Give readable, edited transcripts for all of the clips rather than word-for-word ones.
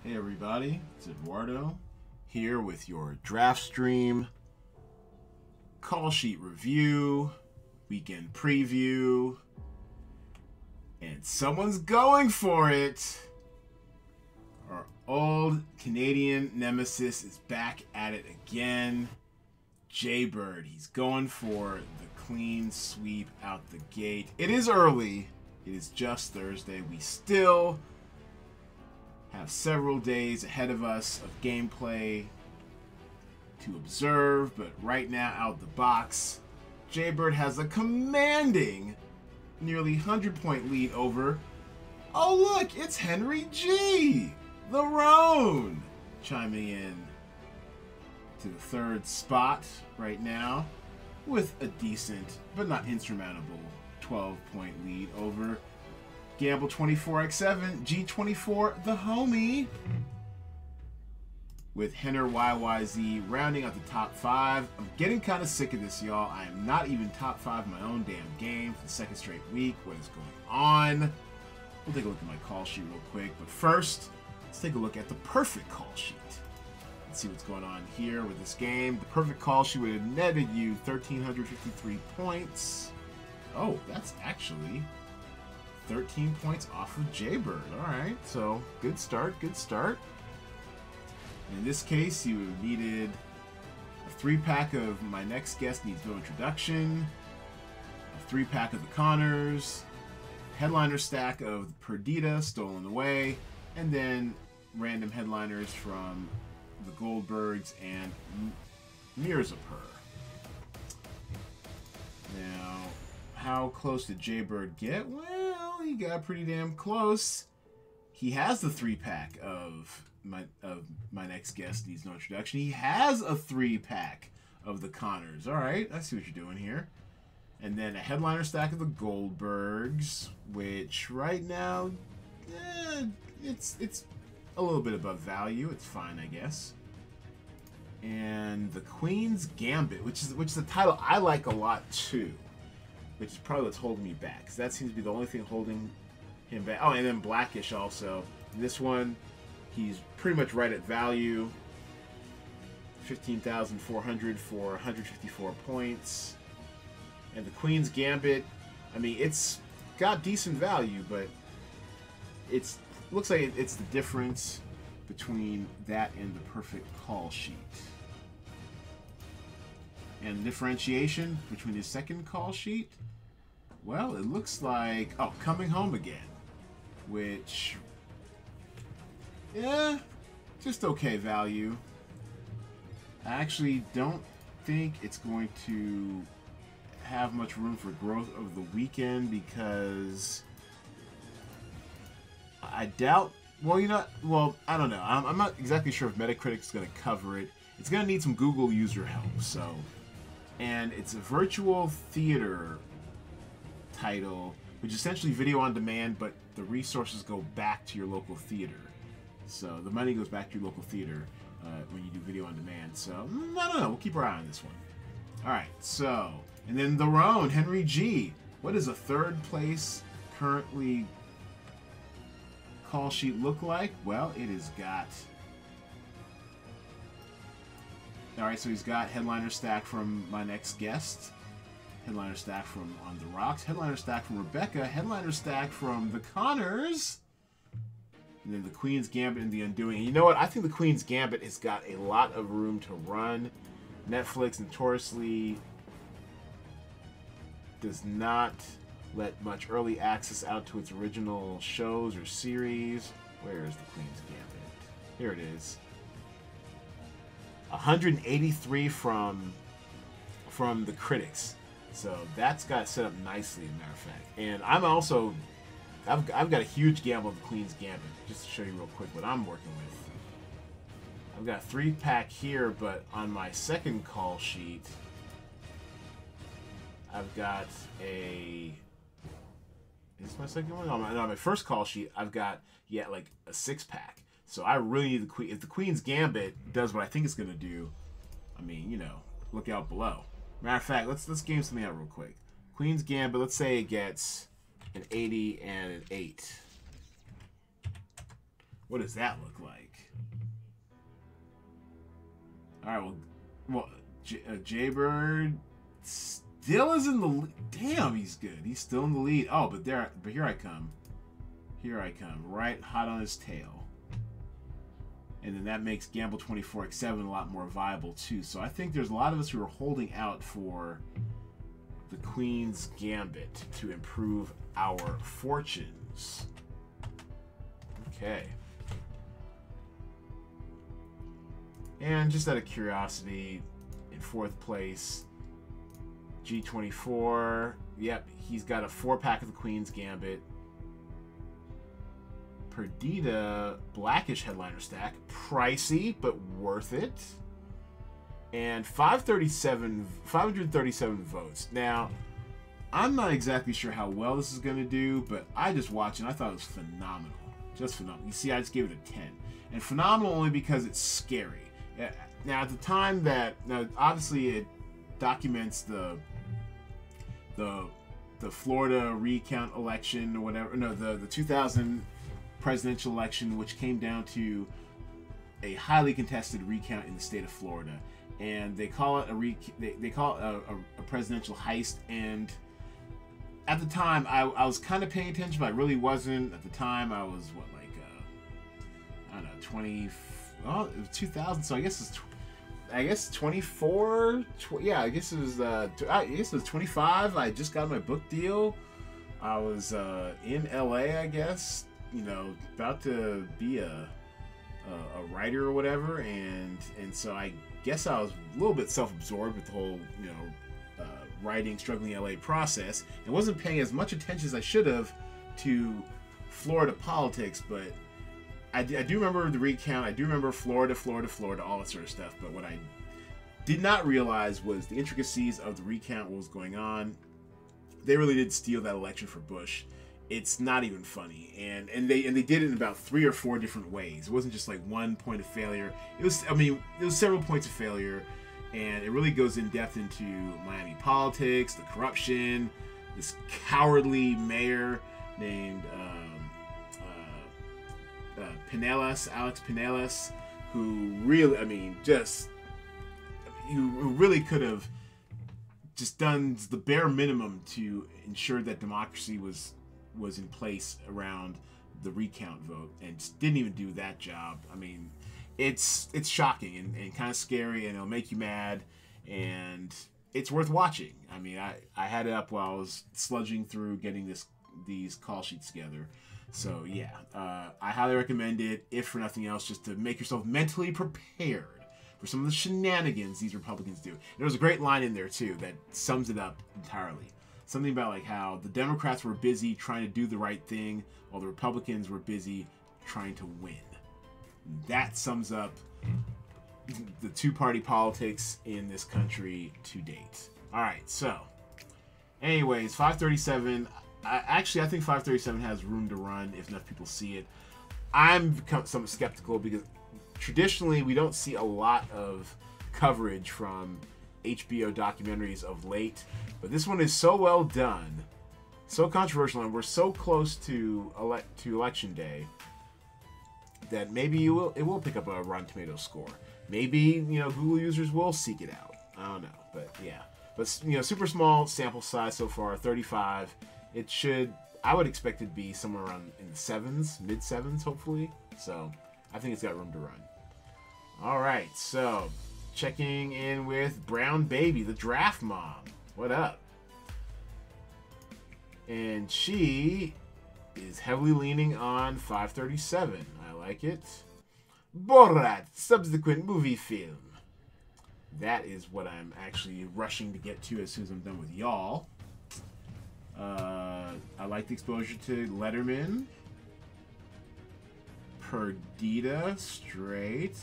Hey everybody, it's Edwardo here with your DraftStream call sheet review, weekend preview, and someone's going for it. Our old Canadian nemesis is back at it again. Jaybird, he's going for the clean sweep out the gate. It is early. It is just Thursday. We still have several days ahead of us of gameplay to observe, but right now out the box, Jaybird has a commanding nearly 100-point lead over, oh look, it's Henry G, the Roan, chiming in to the third spot right now with a decent but not insurmountable 12-point lead over Gamble 24x7, G24, the homie, with Henner YYZ rounding out the top 5. I'm getting kind of sick of this, y'all. I am not even top 5 in my own damn game for the second straight week. What is going on? We'll take a look at my call sheet real quick, but first, let's take a look at the perfect call sheet. Let's see what's going on here with this game. The perfect call sheet would have netted you 1,353 points. Oh, that's actually 13 points off of Jaybird. Alright, so good start, good start. In this case, you needed a 3-pack of My Next Guest Needs No Introduction, a 3-pack of the Connors, headliner stack of Perdita, Stolen Away, and then random headliners from the Goldbergs and Mirza Per. Now, how close did Jaybird get? Well, he got pretty damn close. He has the 3-pack of my Next Guest Needs No Introduction. He has a 3-pack of the Connors. All right, I see what you're doing here. And then a headliner stack of the Goldbergs, which right now, it's a little bit above value. It's fine, I guess. And the Queen's Gambit, which is a title I like a lot too, which is probably what's holding me back, because that seems to be the only thing holding him back. Oh, and then Blackish also. This one, he's pretty much right at value. 15,400 for 154 points. And the Queen's Gambit, I mean, it's got decent value, but it's looks like it's the difference between that and the perfect call sheet. And the differentiation between his second call sheet, well, it looks like, oh, Coming Home Again, which, yeah, just okay value. I actually don't think it's going to have much room for growth over the weekend because I doubt, well, I don't know. I'm not exactly sure if Metacritic's going to cover it. It's going to need some Google user help, so. And it's a virtual theater title, which is essentially video on demand, but the resources go back to your local theater. So the money goes back to your local theater when you do video on demand. So I don't know. We'll keep our eye on this one. All right. So, and then the Roan, Henry G. What does a third place currently call sheet look like? Well, it has got. All right. So he's got headliner stack from My Next Guest. Headliner stack from On the Rocks, headliner stack from Rebecca, headliner stack from the Connors, and then the Queen's Gambit and the Undoing. And you know what? I think the Queen's Gambit has got a lot of room to run. Netflix notoriously does not let much early access out to its original shows or series. Where is the Queen's Gambit? Here it is. 183 from the critics. So that's got set up nicely, as a matter of fact. And I'm also, I've got a huge gamble of the Queen's Gambit, just to show you real quick what I'm working with. I've got a 3-pack here, but on my second call sheet, I've got a, is this my second one? On my first call sheet, I've got, yeah, like a 6-pack. So I really need the Queen. If the Queen's Gambit does what I think it's going to do, I mean, you know, look out below. Matter of fact, let's game something out real quick. Queen's Gambit, let's say it gets an 80 and an 8. What does that look like? All right, well, Jaybird still is in the lead. Damn, he's good. He's still in the lead. Oh, but here I come. Here I come, right hot on his tail. And then that makes Gamble 24x7 a lot more viable too. So I think there's a lot of us who are holding out for the Queen's Gambit to improve our fortunes. Okay. And just out of curiosity, in 4th place, G24. Yep, he's got a 4-pack of the Queen's Gambit. Perdita, Blackish headliner stack. Pricey, but worth it. And 537 votes. Now, I'm not exactly sure how well this is going to do, but I just watched and I thought it was phenomenal. Just phenomenal. You see, I just gave it a 10. And phenomenal only because it's scary. Now, at the time that... Now, obviously, it documents the Florida recount election or whatever. No, the 2000 presidential election, which came down to a highly contested recount in the state of Florida, and they call it they call it a presidential heist. And at the time, I was kind of paying attention, but I really wasn't. At the time, I was what, like I don't know, 20. Oh, it was 2000, so I guess it's 24. Yeah, I guess it was. I guess it was 25. I just got my book deal. I was in LA, I guess. You know, about to be a writer or whatever, and so I guess I was a little bit self-absorbed with the whole, you know, writing, struggling LA process, and wasn't paying as much attention as I should have to Florida politics. But I do remember the recount. I do remember Florida, all that sort of stuff. But what I did not realize was the intricacies of the recount, what was going on. They really did steal that election for Bush. It's not even funny, and they did it in about 3 or 4 different ways. It wasn't just like one point of failure. It was several points of failure, and it really goes in depth into Miami politics, the corruption, this cowardly mayor named Alex Pinellas, who really, who really could have just done the bare minimum to ensure that democracy was in place around the recount vote, and just didn't even do that job. I mean, it's shocking and kind of scary, and it'll make you mad, and it's worth watching. I mean, I had it up while I was sludging through getting these call sheets together. So yeah, I highly recommend it, if for nothing else, just to make yourself mentally prepared for some of the shenanigans these Republicans do. There was a great line in there too that sums it up entirely. Something about like how the Democrats were busy trying to do the right thing while the Republicans were busy trying to win. That sums up the two-party politics in this country to date. All right, so anyways, 537. I think 537 has room to run if enough people see it. I'm somewhat skeptical because traditionally we don't see a lot of coverage from HBO documentaries of late, but this one is so well done, so controversial, and we're so close to election day that maybe it will pick up a Rotten Tomatoes score. Maybe, you know, Google users will seek it out. I don't know, but yeah. But, you know, super small sample size so far, 35. It should, I would expect it to be somewhere around in the 7s, mid 7s, hopefully. So I think it's got room to run. All right, so checking in with Brown Baby, the draft mom. What up? And she is heavily leaning on 537. I like it. Borat, subsequent movie film. That is what I'm actually rushing to get to as soon as I'm done with y'all. I like the exposure to Letterman. Perdita, straight.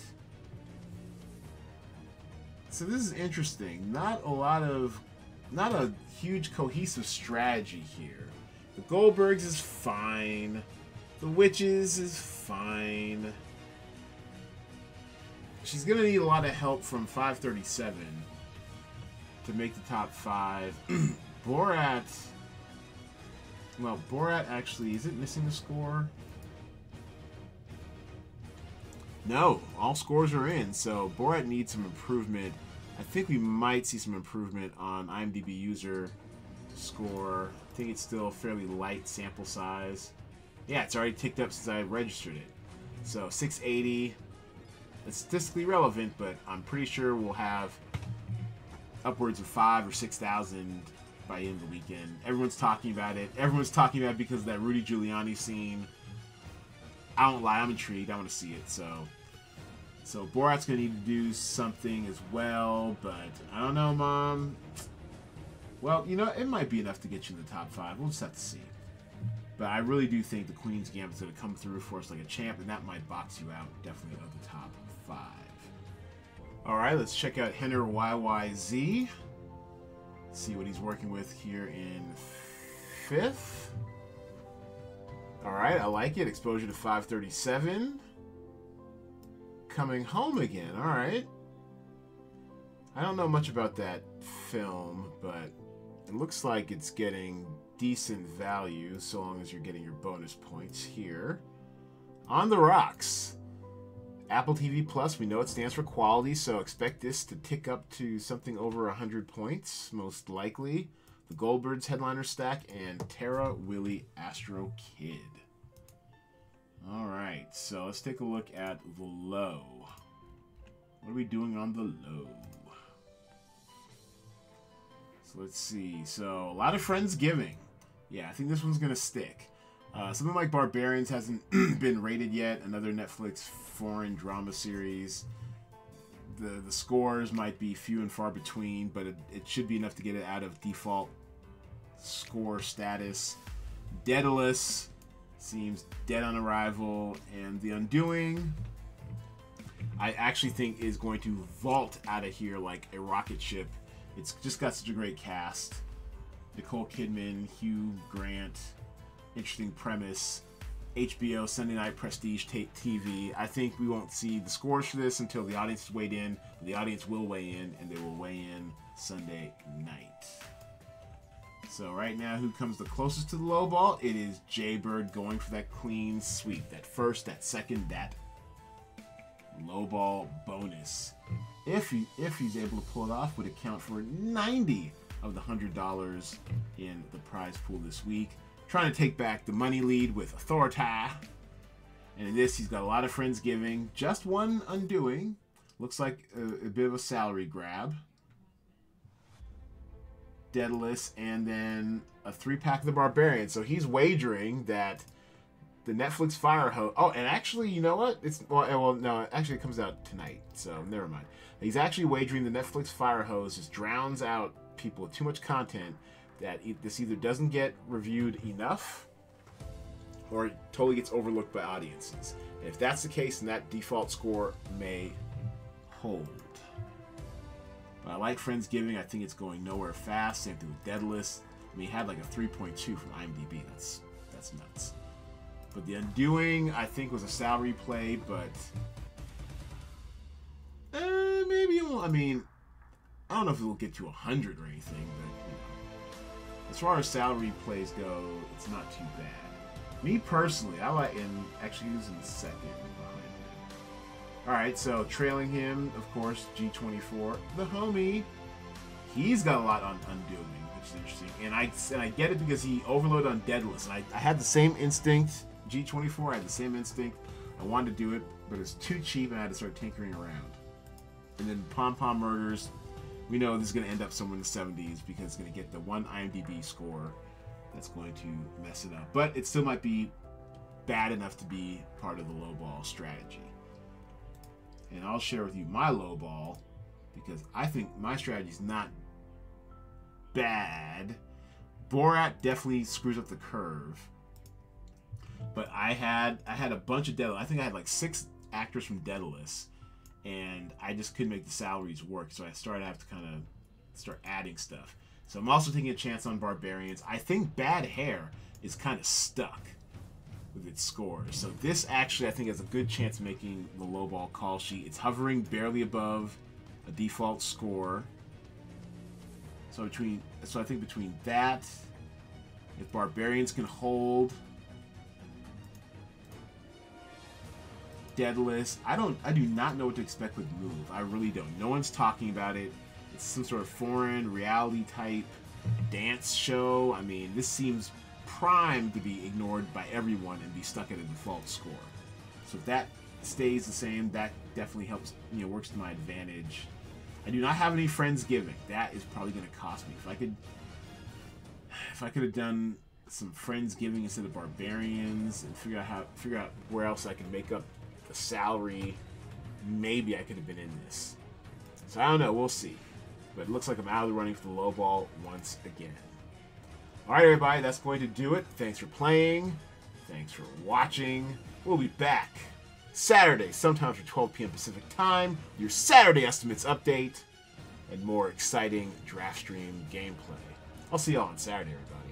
So this is interesting. Not a huge cohesive strategy here. The Goldbergs is fine. The Witches is fine. She's gonna need a lot of help from 537 to make the top 5. Borat. Well, Borat actually, is it missing a score? No, all scores are in, so Borat needs some improvement. I think we might see some improvement on IMDb user score. I think it's still a fairly light sample size. Yeah, it's already ticked up since I registered it. So 680. It's statistically relevant, but I'm pretty sure we'll have upwards of 5,000 or 6,000 by the end of the weekend. Everyone's talking about it. Everyone's talking about it because of that Rudy Giuliani scene. I don't lie, I'm intrigued. I want to see it. So Borat's going to need to do something as well, but I don't know, Mom. Well, you know, it might be enough to get you in the top 5. We'll just have to see. But I really do think the Queen's Gambit's going to come through for us like a champ, and that might box you out, definitely, of the top 5. All right, let's check out Henner YYZ. See what he's working with here in 5th. All right, I like it. Exposure to 537. Coming home again. All right. I don't know much about that film, but it looks like it's getting decent value so long as you're getting your bonus points here. On the Rocks. Apple TV Plus, we know it stands for quality, so expect this to tick up to something over 100 points, most likely. The Goldbergs headliner stack and Terra Willie Astro Kid. All right, so let's take a look at the low. What are we doing on the low? So let's see. So a lot of Friendsgiving. Yeah, I think this one's gonna stick. Something like Barbarians hasn't been rated yet. Another Netflix foreign drama series. The scores might be few and far between, but it should be enough to get it out of default score status. Daedalus seems dead on arrival, and The Undoing, I actually think is going to vault out of here like a rocket ship. It's just got such a great cast. Nicole Kidman, Hugh Grant, interesting premise. HBO Sunday Night Prestige TV. I think we won't see the scores for this until the audience is weighed in. The audience will weigh in, and they will weigh in Sunday night. So right now, who comes the closest to the low ball? It is Jaybird going for that clean sweep. That first, that second, that low ball bonus. If he's able to pull it off, would account for 90 of the $100 in the prize pool this week. Trying to take back the money lead with Authority. And in this, he's got a lot of Friendsgiving. Just one Undoing. Looks like a bit of a salary grab. Daedalus, and then a 3-pack of the Barbarian. So he's wagering that the Netflix fire hose. Oh, and actually, you know what? No, actually, it comes out tonight. So never mind. He's actually wagering the Netflix fire hose just drowns out people with too much content. That this either doesn't get reviewed enough, or it totally gets overlooked by audiences. And if that's the case, then that default score may hold. But I like Friendsgiving. I think it's going nowhere fast. Same thing with Daedalus. I mean, he had like a 3.2 from IMDb. That's nuts. But The Undoing, I think, was a salary play, but maybe it won't. I mean, I don't know if it will get to 100 or anything, but you know, as far as salary plays go, it's not too bad. Me personally, I like, and actually he was in second behind him. Alright, so trailing him, of course, G24. The homie, he's got a lot on Undoing, which is interesting. And I get it because he overloaded on Daedalus. And I had the same instinct, G24, I had the same instinct. I wanted to do it, but it's too cheap and I had to start tinkering around. And then Pom Pom Murders, we know this is going to end up somewhere in the 70s because it's going to get the one IMDb score that's going to mess it up. But it still might be bad enough to be part of the low ball strategy. And I'll share with you my low ball because I think my strategy is not bad. Borat definitely screws up the curve. But I had a bunch of Daedalus. I think I had like 6 actors from Daedalus. And I just couldn't make the salaries work, so I started to have to kind of start adding stuff. So I'm also taking a chance on Barbarians. I think Bad Hair is kind of stuck with its scores. So this actually, I think, has a good chance of making the lowball call sheet. It's hovering barely above a default score. So I think between that, if Barbarians can hold, deadless. I do not know what to expect with Move. I really don't. No one's talking about it. It's some sort of foreign reality type dance show. I mean, this seems primed to be ignored by everyone and be stuck at a default score. So if that stays the same, that definitely helps, works to my advantage. I do not have any Friendsgiving. That is probably going to cost me. If I could have done some Friendsgiving instead of Barbarians and figure out where else I can make up the salary, maybe I could have been in this. So I don't know. We'll see. But it looks like I'm out of the running for the low ball once again. All right, everybody, that's going to do it. Thanks for playing. Thanks for watching. We'll be back Saturday, sometime for 12 p.m. Pacific time. Your Saturday estimates update and more exciting DraftStream gameplay. I'll see y'all on Saturday, everybody.